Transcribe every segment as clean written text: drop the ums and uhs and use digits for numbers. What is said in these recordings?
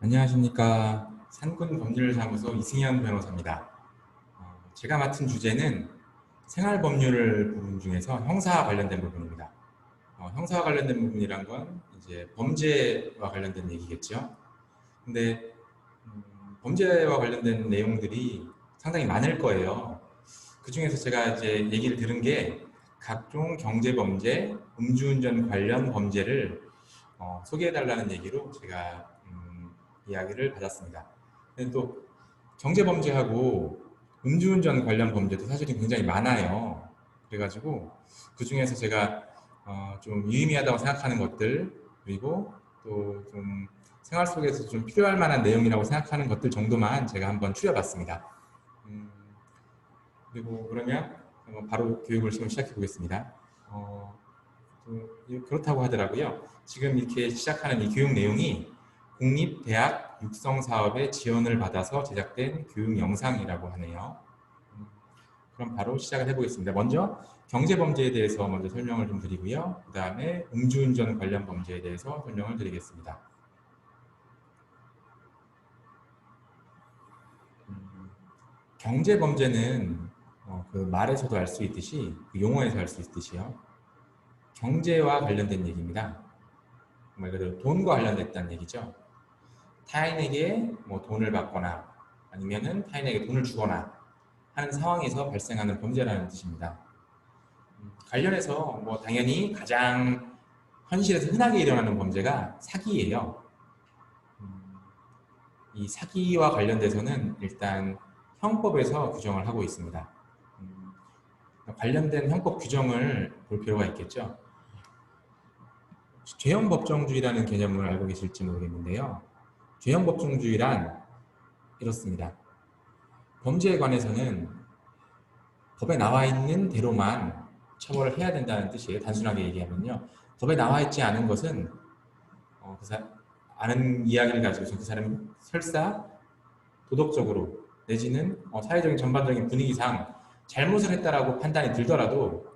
안녕하십니까. 산군법률사무소 이승현 변호사입니다. 제가 맡은 주제는 생활법률 부분 중에서 형사와 관련된 부분입니다. 형사와 관련된 부분이란 건 이제 범죄와 관련된 얘기겠죠. 근데 범죄와 관련된 내용들이 상당히 많을 거예요. 그 중에서 제가 이제 얘기를 들은 게 각종 경제범죄, 음주운전 관련 범죄를 소개해달라는 얘기로 제가 이야기를 받았습니다. 근데 또 경제범죄하고 음주운전 관련 범죄도 사실은 굉장히 많아요. 그래가지고 그 중에서 제가 좀 유의미하다고 생각하는 것들, 그리고 또 좀 생활 속에서 좀 필요할 만한 내용이라고 생각하는 것들 정도만 제가 한번 추려봤습니다. 그리고 그러면 바로 교육을 지금 시작해 보겠습니다. 그렇다고 하더라고요. 지금 이렇게 시작하는 이 교육 내용이 국립대학 육성사업의 지원을 받아서 제작된 교육 영상이라고 하네요. 그럼 바로 시작을 해보겠습니다. 먼저 경제범죄에 대해서 먼저 설명을 좀 드리고요. 그 다음에 음주운전 관련 범죄에 대해서 설명을 드리겠습니다. 경제범죄는 그 말에서도 알 수 있듯이, 그 용어에서 알 수 있듯이요. 경제와 관련된 얘기입니다. 말 그대로 돈과 관련됐다는 얘기죠. 타인에게 뭐 돈을 받거나 아니면은 타인에게 돈을 주거나 하는 상황에서 발생하는 범죄라는 뜻입니다. 관련해서 뭐 당연히 가장 현실에서 흔하게 일어나는 범죄가 사기예요. 이 사기와 관련돼서는 일단 형법에서 규정을 하고 있습니다. 관련된 형법 규정을 볼 필요가 있겠죠. 죄형법정주의라는 개념을 알고 계실지 모르겠는데요. 죄형법정주의란 이렇습니다. 범죄에 관해서는 법에 나와 있는 대로만 처벌을 해야 된다는 뜻이에요. 단순하게 얘기하면요. 법에 나와 있지 않은 것은 아는 이야기를 가지고 그 사람이 설사 도덕적으로 내지는 사회적인 전반적인 분위기상 잘못을 했다라고 판단이 들더라도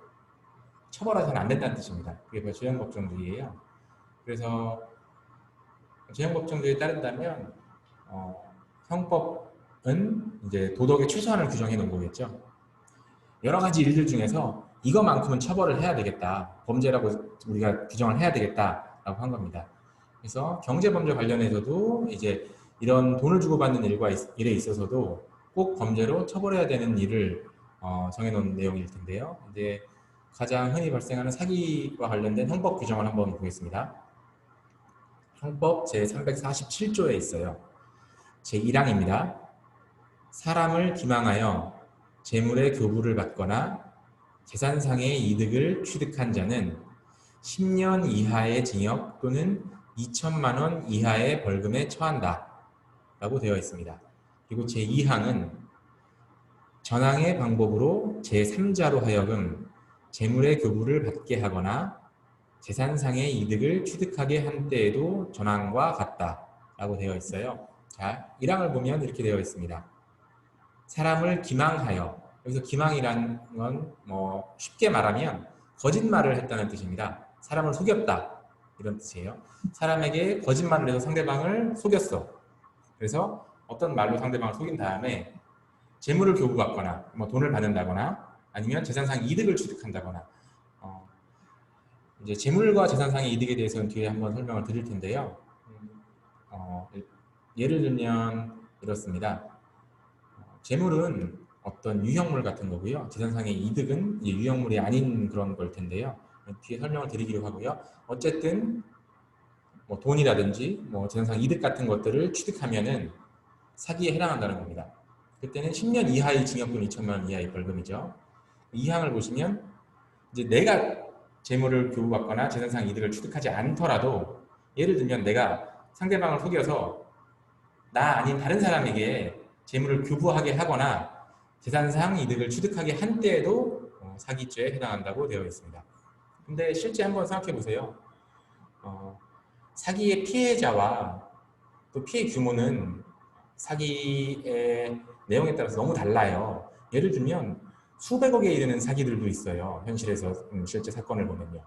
처벌해서는 안 된다는 뜻입니다. 그게 바로 죄형법정주의예요. 그래서 죄형법정주의에 따른다면 형법은 이제 도덕의 최소한을 규정해 놓은 거겠죠. 여러 가지 일들 중에서 이것만큼은 처벌을 해야 되겠다. 범죄라고 우리가 규정을 해야 되겠다라고 한 겁니다. 그래서 경제범죄 관련해서도 이제 이런 돈을 주고받는 일에 있어서도 꼭 범죄로 처벌해야 되는 일을 정해놓은 내용일 텐데요. 이제 가장 흔히 발생하는 사기와 관련된 형법 규정을 한번 보겠습니다. 형법 제347조에 있어요. 제1항입니다. 사람을 기망하여 재물의 교부를 받거나 재산상의 이득을 취득한 자는 10년 이하의 징역 또는 2천만 원 이하의 벌금에 처한다 라고 되어 있습니다. 그리고 제2항은 전항의 방법으로 제3자로 하여금 재물의 교부를 받게 하거나 재산상의 이득을 취득하게 한 때에도 전항과 같다 라고 되어 있어요. 자, 1항을 보면 이렇게 되어 있습니다. 사람을 기망하여, 여기서 기망이라는 건 뭐 쉽게 말하면 거짓말을 했다는 뜻입니다. 사람을 속였다 이런 뜻이에요. 사람에게 거짓말을 해서 상대방을 속였어. 그래서 어떤 말로 상대방을 속인 다음에 재물을 교부받거나 뭐 돈을 받는다거나 아니면 재산상 이득을 취득한다거나 이제 재물과 재산상의 이득에 대해서는 뒤에 한번 설명을 드릴 텐데요. 예를 들면 이렇습니다. 재물은 어떤 유형물 같은 거고요. 재산상의 이득은 유형물이 아닌 그런 걸 텐데요. 뒤에 설명을 드리기로 하고요. 어쨌든 뭐 돈이라든지 뭐 재산상 이득 같은 것들을 취득하면은 사기에 해당한다는 겁니다. 그때는 10년 이하의 징역 또는 2천만 원 이하의 벌금이죠. 이 항을 보시면 이제 내가 재물을 교부받거나 재산상 이득을 취득하지 않더라도 예를 들면 내가 상대방을 속여서 나 아닌 다른 사람에게 재물을 교부하게 하거나 재산상 이득을 취득하게 한 때에도 사기죄에 해당한다고 되어 있습니다. 근데 실제 한번 생각해 보세요. 사기의 피해자와 또 피해 규모는 사기의 내용에 따라서 너무 달라요. 예를 들면 수백억에 이르는 사기들도 있어요. 현실에서 실제 사건을 보면요.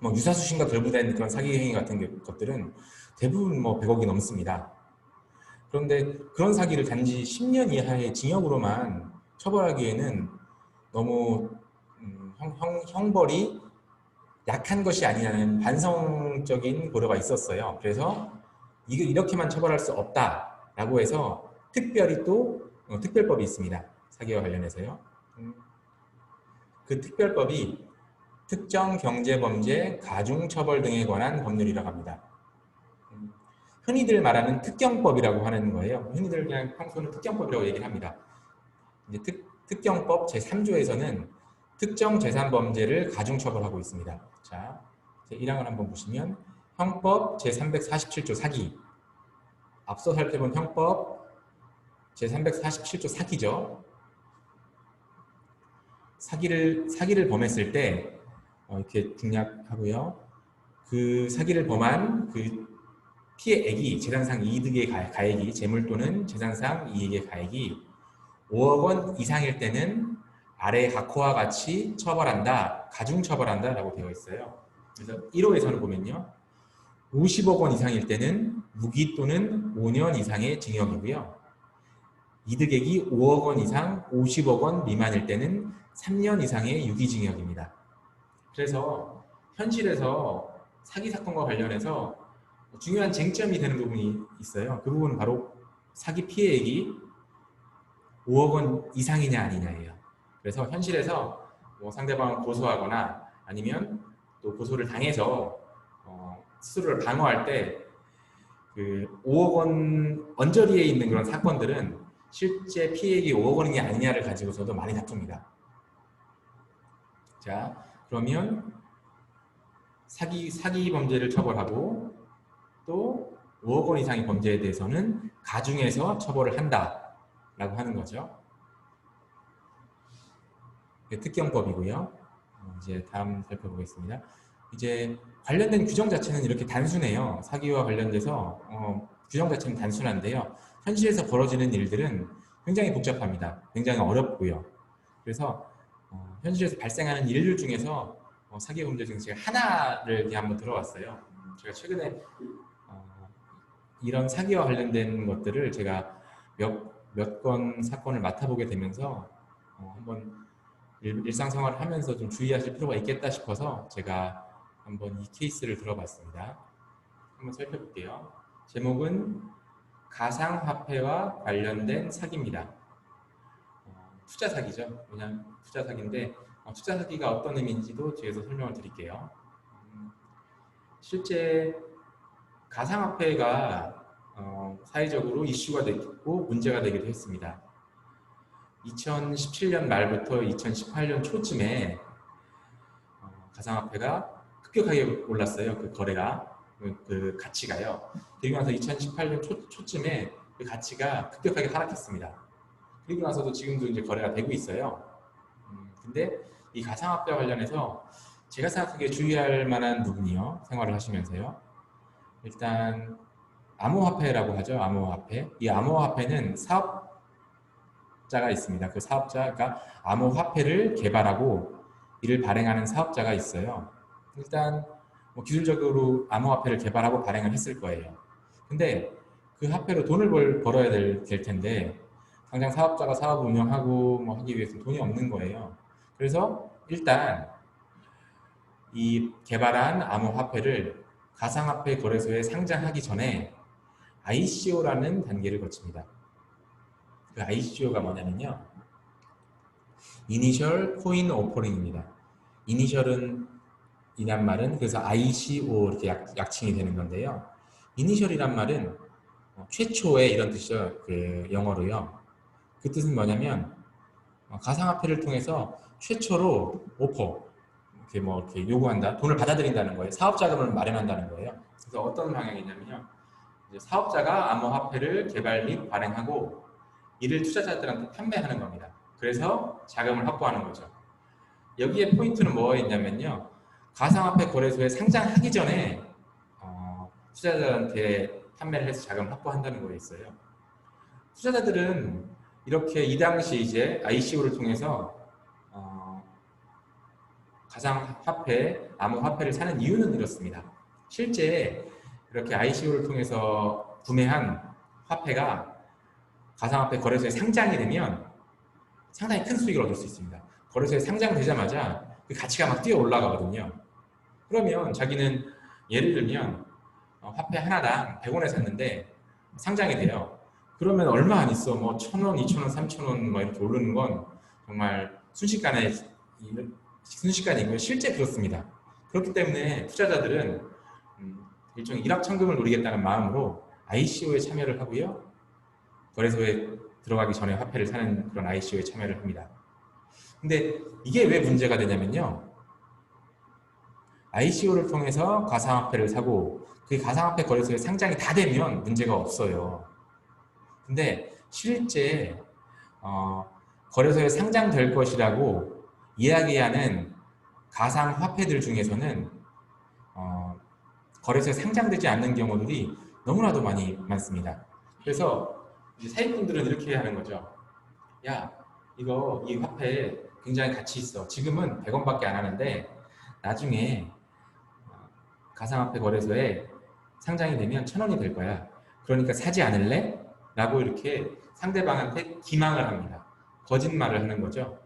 뭐 유사수신과 결부된 그런 사기 행위 같은 것들은 대부분 뭐 100억이 넘습니다. 그런데 그런 사기를 단지 10년 이하의 징역으로만 처벌하기에는 너무 형벌이 약한 것이 아니냐는 반성적인 고려가 있었어요. 그래서 이거 이렇게만 처벌할 수 없다라고 해서 특별히 또 특별법이 있습니다. 사기와 관련해서요. 그 특별법이 특정 경제범죄 가중처벌 등에 관한 법률이라고 합니다. 흔히들 말하는 특경법이라고 하는 거예요. 흔히들 그냥 평소는 특경법이라고 얘기를 합니다. 이제 특경법 제3조에서는 특정 재산 범죄를 가중처벌하고 있습니다. 자, 제 1항을 한번 보시면 형법 제347조 사기. 앞서 살펴본 형법 제347조 사기죠. 사기를 범했을 때 이렇게 중략하고요. 그 사기를 범한 그 피해액이 재산상 이득의 가액이 재물 또는 재산상 이익의 가액이 5억 원 이상일 때는 아래 각호와 같이 처벌한다, 가중처벌한다 라고 되어 있어요. 그래서 1호에서는 보면요. 50억 원 이상일 때는 무기 또는 5년 이상의 징역이고요. 이득액이 5억 원 이상 50억 원 미만일 때는 3년 이상의 유기징역입니다. 그래서 현실에서 사기 사건과 관련해서 중요한 쟁점이 되는 부분이 있어요. 그 부분은 바로 사기 피해액이 5억 원 이상이냐 아니냐예요. 그래서 현실에서 뭐 상대방을 고소하거나 아니면 또 고소를 당해서 스스로를 방어할 때 그 5억 원 언저리에 있는 그런 사건들은 실제 피해액이 5억 원이 아니냐를 가지고서도 많이 다툽니다. 자, 그러면 사기 범죄를 처벌하고 또 5억 원 이상의 범죄에 대해서는 가중해서 처벌을 한다라고 하는 거죠. 특경법이고요. 이제 다음 살펴보겠습니다. 이제 관련된 규정 자체는 이렇게 단순해요. 사기와 관련돼서 규정 자체는 단순한데요. 현실에서 벌어지는 일들은 굉장히 복잡합니다. 굉장히 어렵고요. 그래서 현실에서 발생하는 일들 중에서 사기 범죄 중에 제가 하나를 이렇게 한번 들어봤어요. 제가 최근에 이런 사기와 관련된 것들을 제가 몇 건 사건을 맡아보게 되면서 한번 일상생활을 하면서 좀 주의하실 필요가 있겠다 싶어서 제가 한번 이 케이스를 들어봤습니다. 한번 살펴볼게요. 제목은 가상화폐와 관련된 사기입니다. 투자 사기죠. 그냥 투자 사기인데 투자 사기가 어떤 의미인지도 뒤에서 설명을 드릴게요. 실제 가상화폐가 사회적으로 이슈가 됐고 문제가 되기도 했습니다. 2017년 말부터 2018년 초쯤에 가상화폐가 급격하게 올랐어요. 그 거래가, 그 가치가요. 그리고 나서 2018년 초쯤에 그 가치가 급격하게 하락했습니다. 그리고 나서도 지금도 이제 거래가 되고 있어요. 근데 이 가상화폐와 관련해서 제가 생각하기에 주의할 만한 부분이요. 생활을 하시면서요. 일단 암호화폐라고 하죠. 암호화폐. 이 암호화폐는 사업자가 있습니다. 그 사업자가 암호화폐를 개발하고 이를 발행하는 사업자가 있어요. 일단 뭐 기술적으로 암호화폐를 개발하고 발행을 했을 거예요. 근데 그 화폐로 돈을 벌어야 될 텐데 당장 사업자가 사업을 운영하고 뭐 하기 위해서 돈이 없는 거예요. 그래서 일단 이 개발한 암호화폐를 가상화폐 거래소에 상장하기 전에 ICO라는 단계를 거칩니다. 그 ICO가 뭐냐면요. Initial Coin Offering입니다. Initial은 이란 말은 그래서 ICO 이렇게 약칭이 되는 건데요. Initial이란 말은 최초의 이런 뜻이죠. 그 영어로요. 그 뜻은 뭐냐면 가상화폐를 통해서 최초로 오퍼 이렇게 요구한다. 돈을 받아들인다는 거예요. 사업 자금을 마련한다는 거예요. 그래서 어떤 방향이냐면요. 이제 사업자가 암호화폐를 개발 및 발행하고 이를 투자자들한테 판매하는 겁니다. 그래서 자금을 확보하는 거죠. 여기에 포인트는 뭐가 있냐면요. 가상화폐 거래소에 상장하기 전에 투자자들한테 판매를 해서 자금을 확보한다는 거에 있어요. 투자자들은 이렇게 이 당시 이제 ICO를 통해서 가상화폐, 암호화폐를 사는 이유는 이렇습니다. 실제 이렇게 ICO를 통해서 구매한 화폐가 가상화폐 거래소에 상장이 되면 상당히 큰 수익을 얻을 수 있습니다. 거래소에 상장되자마자 그 가치가 막 뛰어 올라가거든요. 그러면 자기는 예를 들면 화폐 하나당 100원에 샀는데 상장이 돼요. 그러면 얼마 안 있어. 뭐 1,000원, 2,000원, 3,000원 막 이렇게 오르는 건 정말 순식간이고요. 실제 그렇습니다. 그렇기 때문에 투자자들은 일종의 일확천금을 노리겠다는 마음으로 ICO에 참여를 하고요. 거래소에 들어가기 전에 화폐를 사는 그런 ICO에 참여를 합니다. 근데 이게 왜 문제가 되냐면요. ICO를 통해서 가상화폐를 사고 그 가상화폐 거래소에 상장이 다 되면 문제가 없어요. 근데 실제 거래소에 상장될 것이라고 이야기하는 가상화폐들 중에서는 거래소에 상장되지 않는 경우들이 너무나도 많습니다. 그래서 이제 사입분들은 이렇게 하는 거죠. 야, 이 화폐 굉장히 가치 있어. 지금은 100원밖에 안 하는데 나중에 가상화폐 거래소에 상장이 되면 1,000원이 될 거야. 그러니까 사지 않을래? 라고 이렇게 상대방한테 기망을 합니다. 거짓말을 하는 거죠.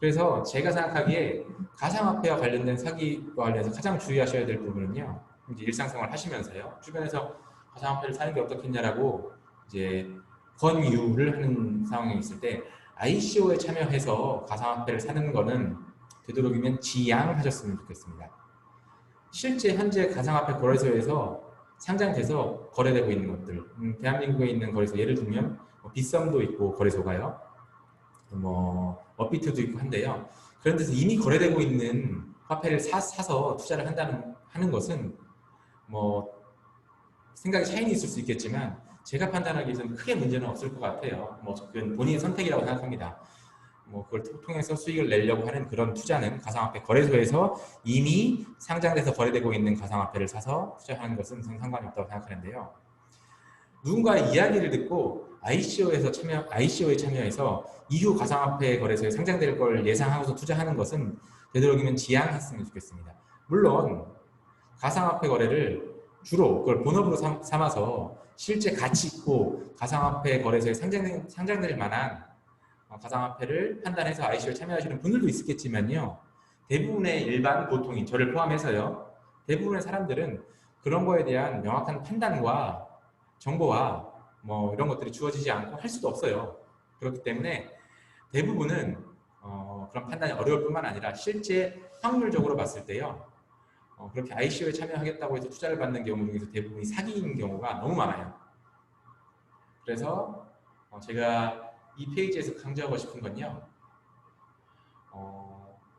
그래서 제가 생각하기에 가상화폐와 관련된 사기와 관련해서 가장 주의하셔야 될 부분은요. 이제 일상생활 하시면서요. 주변에서 가상화폐를 사는 게 어떻겠냐라고 이제 권유를 하는 상황이 있을 때 ICO에 참여해서 가상화폐를 사는 거는 되도록이면 지양하셨으면 좋겠습니다. 실제 현재 가상화폐 거래소에서 상장돼서 거래되고 있는 것들, 대한민국에 있는 거래소 예를 들면 빗썸도 있고 거래소가요. 뭐 업비트도 있고 한데요. 그런 데서 이미 거래되고 있는 화폐를 사서 투자를 하는 것은 뭐 생각의 차이는 있을 수 있겠지만 제가 판단하기에는 크게 문제는 없을 것 같아요. 뭐 그건 본인의 선택이라고 생각합니다. 뭐 그걸 통해서 수익을 내려고 하는 그런 투자는 가상화폐 거래소에서 이미 상장돼서 거래되고 있는 가상화폐를 사서 투자하는 것은 상관이 없다고 생각하는데요. 누군가의 이야기를 듣고 ICO에 참여해서 이후 가상화폐 거래소에 상장될 걸 예상하고서 투자하는 것은 되도록이면 지양했으면 좋겠습니다. 물론 가상화폐 거래를 주로 그걸 본업으로 삼아서 실제 가치 있고 가상화폐 거래소에 상장될 만한 가상화폐를 판단해서 ICO에 참여하시는 분들도 있겠지만요. 대부분의 일반 보통인 저를 포함해서요. 대부분의 사람들은 그런 거에 대한 명확한 판단과 정보와 뭐 이런 것들이 주어지지 않고 할 수도 없어요. 그렇기 때문에 대부분은 그런 판단이 어려울 뿐만 아니라 실제 확률적으로 봤을 때요. 그렇게 ICO에 참여하겠다고 해서 투자를 받는 경우 중에서 대부분이 사기인 경우가 너무 많아요. 그래서 제가 이 페이지에서 강조하고 싶은 건요.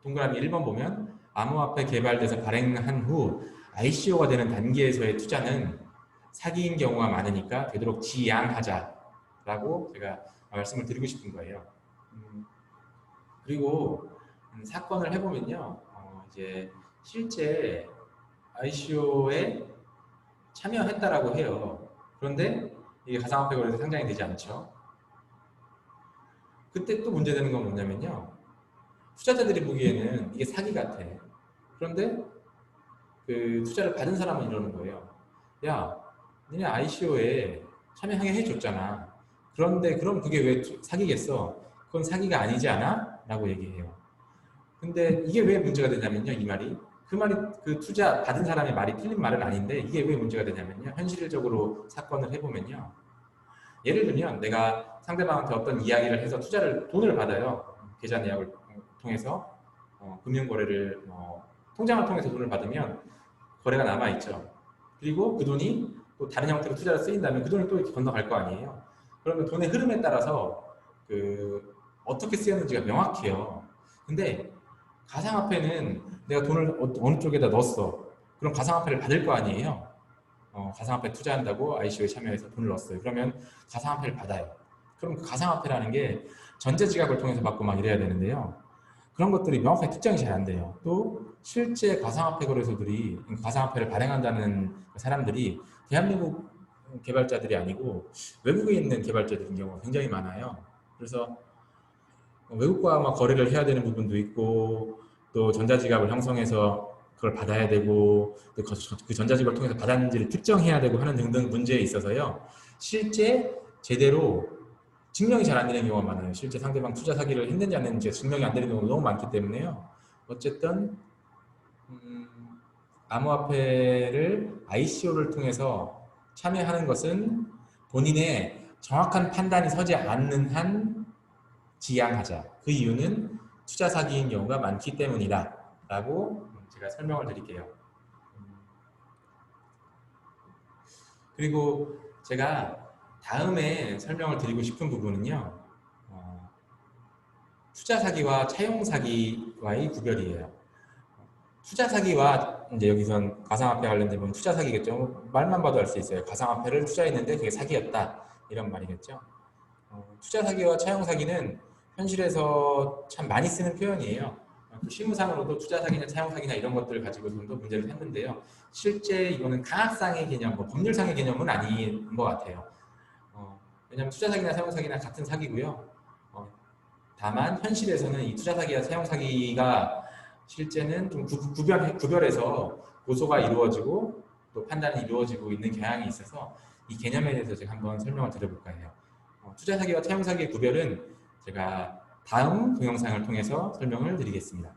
동그라미 1번 보면 암호화폐 개발돼서 발행한 후 ICO가 되는 단계에서의 투자는 사기인 경우가 많으니까 되도록 지양하자라고 제가 말씀을 드리고 싶은 거예요. 그리고 사건을 해보면요. 이제 실제 ICO에 참여했다라고 해요. 그런데 이게 가상화폐 거래소 상장이 되지 않죠. 그때 또 문제되는 건 뭐냐면요. 투자자들이 보기에는 이게 사기 같아. 그런데 그 투자를 받은 사람은 이러는 거예요. 야, 니네 ICO에 참여하게 해줬잖아. 그런데 그럼 그게 왜 사기겠어? 그건 사기가 아니지 않아? 라고 얘기해요. 근데 이게 왜 문제가 되냐면요. 이 말이. 그 말이 그 투자 받은 사람의 말이 틀린 말은 아닌데 이게 왜 문제가 되냐면요. 현실적으로 사건을 해보면요. 예를 들면 내가 상대방한테 어떤 이야기를 해서 돈을 받아요. 계좌 내역을 통해서 금융거래를 통장을 통해서 돈을 받으면 거래가 남아있죠. 그리고 그 돈이 또 다른 형태로 투자로 쓰인다면 그 돈이 또 이렇게 건너갈 거 아니에요. 그러면 돈의 흐름에 따라서 어떻게 쓰였는지가 명확해요. 근데 가상화폐는 내가 돈을 어느 쪽에다 넣었어. 그럼 가상화폐를 받을 거 아니에요. 가상화폐 투자한다고 ICO에 참여해서 돈을 넣었어요. 그러면 가상화폐를 받아요. 그럼 그 가상화폐라는 게 전자지갑을 통해서 받고 막 이래야 되는데요. 그런 것들이 명확하게 특정이 잘 안 돼요. 또 실제 가상화폐 거래소들이 가상화폐를 발행한다는 사람들이 대한민국 개발자들이 아니고 외국에 있는 개발자들인 경우가 굉장히 많아요. 그래서 외국과 거래를 해야 되는 부분도 있고 또 전자지갑을 형성해서 그걸 받아야 되고 또 그 전자지급을 통해서 받았는지를 특정해야 되고 하는 등등 문제에 있어서요. 실제 제대로 증명이 잘 안 되는 경우가 많아요. 실제 상대방 투자 사기를 했는지 안 했는지 증명이 안 되는 경우가 너무 많기 때문에요. 어쨌든 암호화폐를 ICO를 통해서 참여하는 것은 본인의 정확한 판단이 서지 않는 한 지양하자. 그 이유는 투자 사기인 경우가 많기 때문이다 라고 제가 설명을 드릴게요. 그리고 제가 다음에 설명을 드리고 싶은 부분은요, 투자 사기와 차용 사기와의 구별이에요. 투자 사기와 이제 여기선 가상화폐 관련된 부분 투자 사기겠죠. 말만 봐도 알 수 있어요. 가상화폐를 투자했는데 그게 사기였다 이런 말이겠죠. 투자 사기와 차용 사기는 현실에서 참 많이 쓰는 표현이에요. 실무상으로도 투자 사기나 차용 사기나 이런 것들을 가지고 좀 더 문제를 했는데요. 실제 이거는 강학상의 개념, 법률상의 개념은 아닌 것 같아요. 왜냐하면 투자 사기나 차용 사기나 같은 사기고요. 다만 현실에서는 이 투자 사기와 차용 사기가 실제는 좀 구별해서 고소가 이루어지고 또 판단이 이루어지고 있는 경향이 있어서 이 개념에 대해서 제가 한번 설명을 드려볼까 해요. 투자 사기와 차용 사기의 구별은 제가 다음 동영상을 통해서 설명을 드리겠습니다.